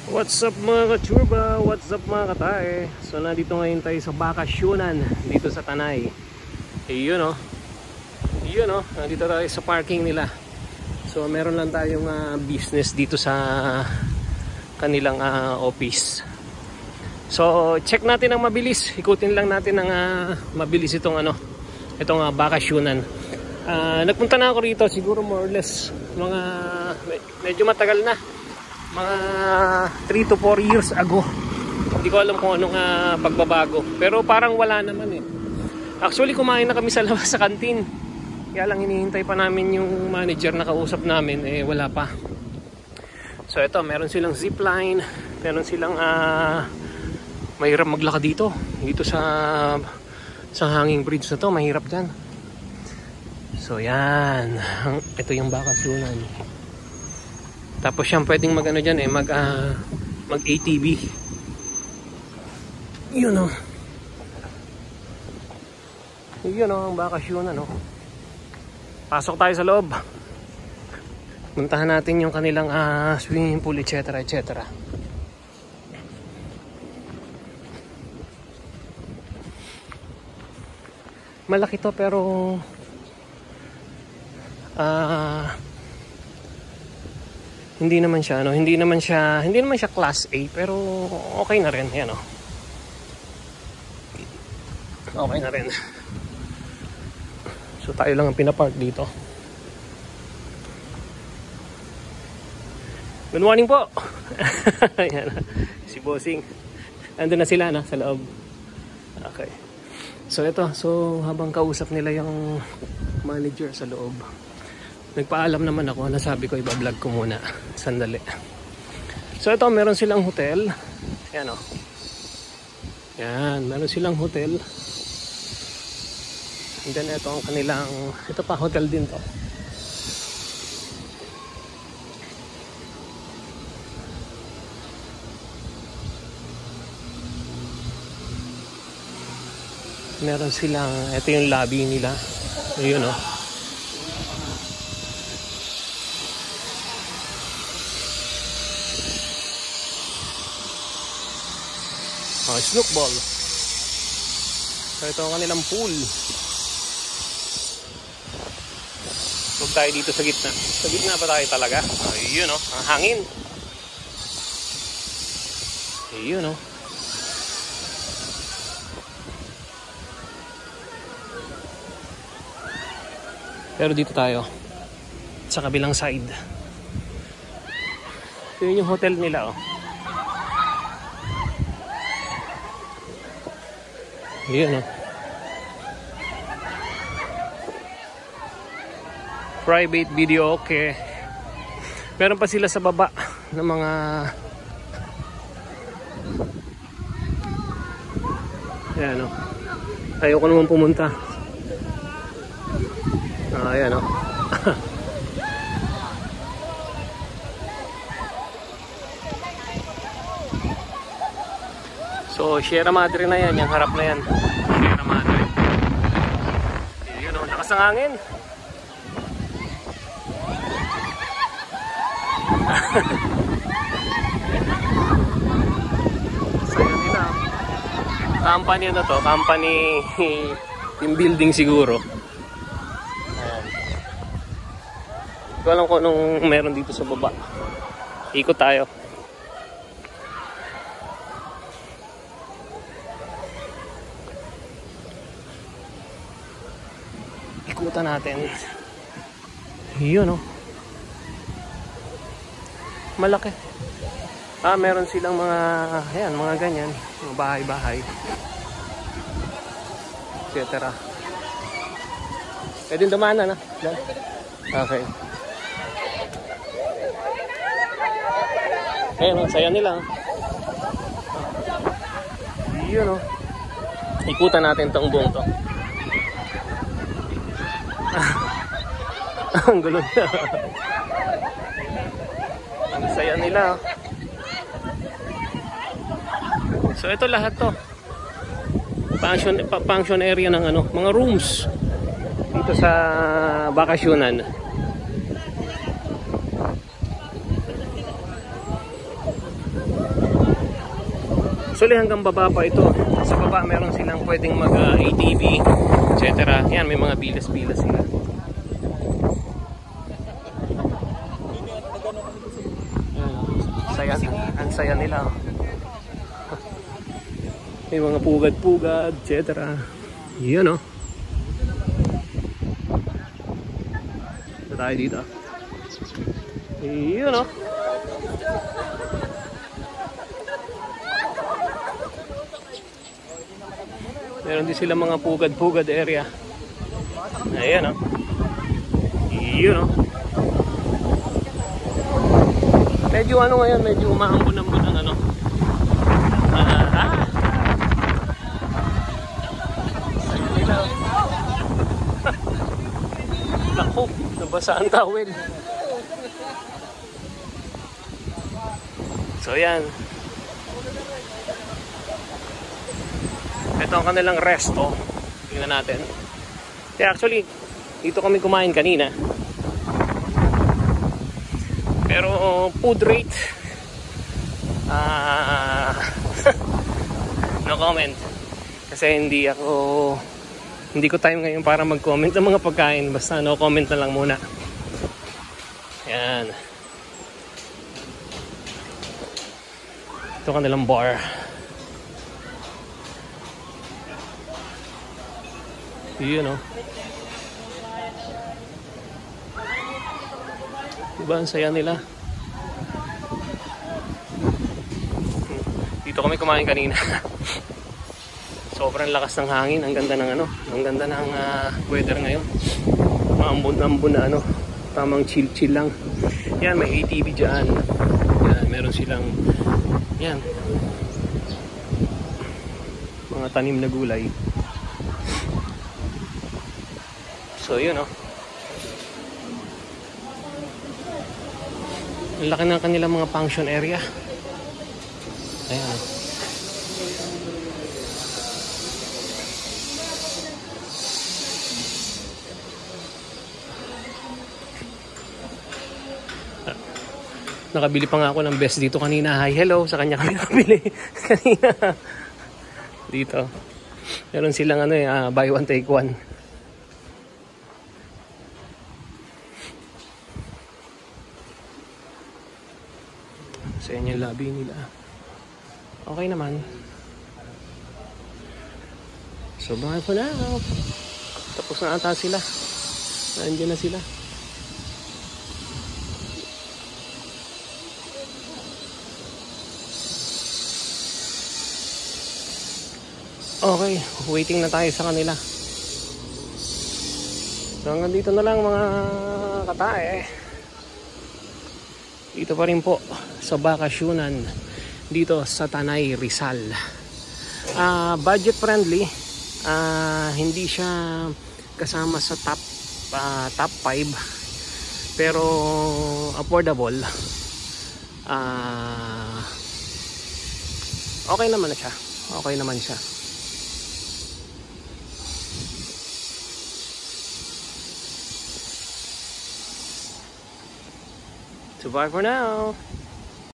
What's up mga kachurba? What's up mga katae? So nandito ngayon tayo sa bakasyonan dito sa Tanay. Yun o. Yun o. Nandito tayo sa parking nila. So meron lang tayong business dito sa kanilang office. So check natin ang mabilis. Ikutin lang natin ang mabilis itong itong bakasyonan. Nagpunta na ako rito siguro more or less mga medyo matagal na. Mga 3 to 4 years ago. Hindi ko alam kung anong pagbabago. Pero parang wala naman eh. Actually kumain na kami sa labas sa kantin. Kaya lang hinihintay pa namin yung manager na kausap namin. Eh wala pa. So ito meron silang zipline. Meron silang mahirap maglakad dito. Dito sa hanging bridge na to. Mahirap dyan. So yan. Ito yung bakasyonan. Tapos siyang pwedeng mag dyan eh, mag ATV. Yun o. Yun o, ang bakasyonan o. Pasok tayo sa loob. Puntahan natin yung kanilang swimming pool, etc. etc. Malaki to pero hindi naman siya hindi naman siya class A pero okay na rin yan okay na rin. So tayo lang ang pinapark dito. Good morning po. Ayan, si Bossing andun na sila sa loob. Okay, so ito, habang kausap nila yung manager sa loob, nagpaalam naman ako, nasabi ko iba-vlog ko muna sandali. So ito meron silang hotel. Yan o. Yan, meron silang hotel. And then ito ang kanilang, ito pa hotel din to. Meron silang, ito yung lobby nila. Ayun o. Snook ball. So ito ang kanilang pool. Huwag tayo dito sa gitna. Sa gitna pa tayo talaga. Ayun o, ang hangin. Ayun o. Pero dito tayo sa kabilang side. Ito yung hotel nila o. Yun o. Private video, okay. Meron pa sila sa baba ng mga ayan o. Ayaw ko naman pumunta. Ayan o. So, Sierra Madre na yan, yung harap na yan. Sierra Madre. Yun o, lakas ng hangin. So, yun nila. Company na to, company team building siguro. Ayan. Hindi ko alam kung anong meron dito sa baba. Ikot tayo. Ikutan natin. Yun o. Malaki. Meron silang mga ayan, mga ganyan, mga bahay-bahay, etc. Pwede dumaan na. Okay. Ayun, ang saya nila. Yun o. Ikutan natin tong buong to. Ang gulo niya. Ang saya nila. So ito lahat to function area ng mga rooms dito sa bakasyonan. Actually hanggang baba pa ito. Sa baba meron silang pwedeng mag ATV, etc. Yan, may mga bilas-bilas sila. Saya, ang saya nila. May mga pugad-pugad, etc. Yun, oh. Ito tayo dito. Yun, oh. Meron din sila mga pugad-pugad area. Ayan, oh. Yun, oh. Medyo ano ngayon, medyo umaambon-ambon ang ano. Naku, nabasa ang towel. So yan. Ito ang kanilang resto. Tingnan natin. Kaya actually, dito kami kumain kanina. Pero food rate, no comment. Kasi hindi ko time ngayon para mag-comment ng mga pagkain. Basta no comment na lang muna. Yan. Ito kanilang bar. Yun, oh. Diba ang saya nila? Dito kami kumain kanina. Sobrang lakas ng hangin. Ang ganda ng ano, ang ganda ng weather ngayon. Maambon-ambon na ano, tamang chill-chill lang. Yan, may ATV dyan. Yan, meron silang yan, mga tanim na gulay. So yun, oh. Ang laki ng kanilang mga function area. Ayan. Nakabili pa nga ako ng best dito kanina. Hi, hello. Sa kanya kami nakabili kanina. Dito. Meron silang ano buy one take one. Sa inyo yung lobby nila. Okay naman. So bye for now. Tapos na ata sila. Nandiyan na sila. Okay, waiting na tayo sa kanila. So hanggang dito na lang mga katae. Dito pa rin po sa bakasyonan dito sa Tanay, Rizal. Budget friendly. Hindi siya kasama sa top 5 pero affordable. Okay naman na siya. Okay naman siya. So bye for now.